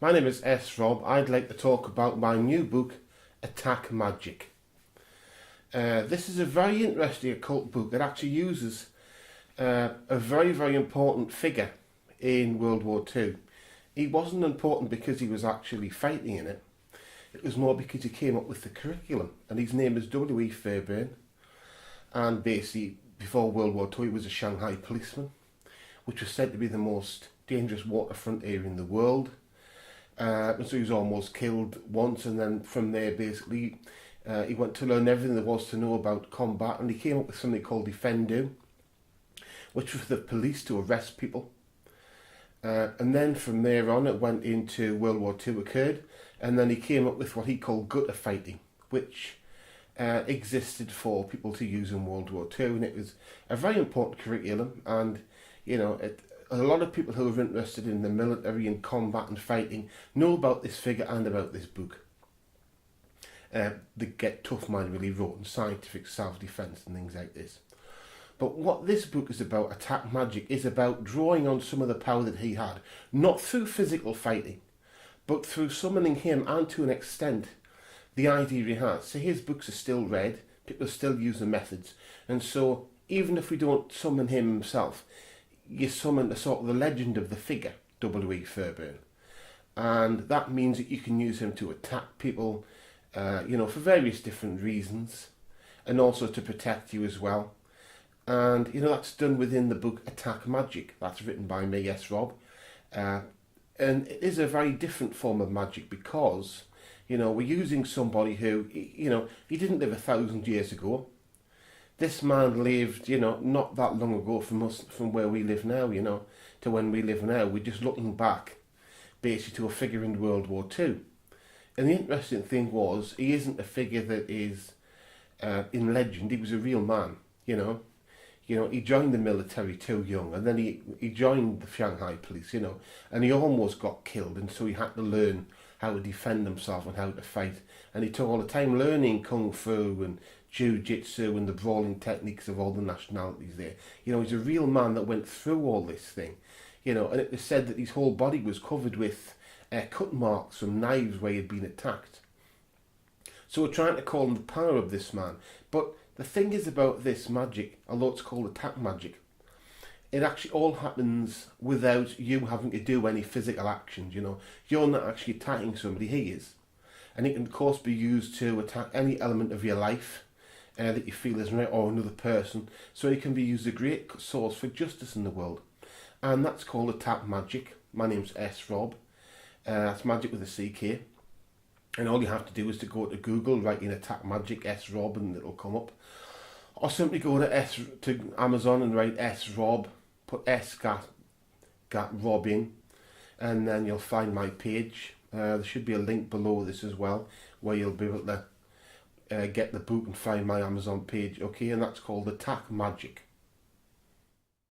My name is Rob. I'd like to talk about my new book, Attack Magick. This is a very interesting occult book. It actually uses a very, very important figure in World War II. He wasn't important because he was actually fighting in it. It was more because he came up with the curriculum. And his name is W.E. Fairbairn. And basically, before World War II, he was a Shanghai policeman, which was said to be the most dangerous waterfront area in the world. And so he was almost killed once, and then from there basically he went to learn everything there was to know about combat, and he came up with something called Defendo, which was the police to arrest people. And then from there on it went into World War II occurred, and then he came up with what he called gutter fighting, which existed for people to use in World War II, and it was a very important curriculum. And you know, a lot of people who are interested in the military and combat and fighting know about this figure and about this book. The Get Tough Man really wrote in scientific self-defense and things like this. But what this book is about, Attack Magick, is about drawing on some of the power that he had, not through physical fighting, but through summoning him, and to an extent the idea he has. So his books are still read, people still use the methods, and so even if we don't summon him himself, you summon the sort of the legend of the figure, W.E. Fairbairn. And that means that you can use him to attack people, for various different reasons, and also to protect you as well. And, that's done within the book Attack Magick. That's written by me, Rob. And it is a very different form of magic because, we're using somebody who, he didn't live 1,000 years ago. This man lived, not that long ago from us, from where we live now, to when we live now. We're just looking back, basically, to a figure in World War II. And the interesting thing was, he isn't a figure that is in legend. He was a real man, he joined the military too young, and then he joined the Shanghai police, and he almost got killed, and so he had to learn how to defend himself and how to fight. And he took all the time learning kung fu and jiu-jitsu and the brawling techniques of all the nationalities there. He's a real man that went through all this thing, and it was said that his whole body was covered with cut marks from knives where he had been attacked. So we're trying to call on the power of this man. But the thing is about this magic, although it's called Attack Magick, it actually all happens without you having to do any physical actions, You're not actually attacking somebody, he is. And it can of course be used to attack any element of your life that you feel is right, or another person. So it can be used as a great source for justice in the world. And that's called Attack Magick. My name's Rob. That's magic with a CK. And all you have to do is to go to Google, write in Attack Magick, Rob, and it'll come up. Or simply go to Amazon and write Rob, put got Rob in, and then you'll find my page. There should be a link below this as well, where you'll be able to get the book and find my Amazon page. Okay, and that's called Attack Magick.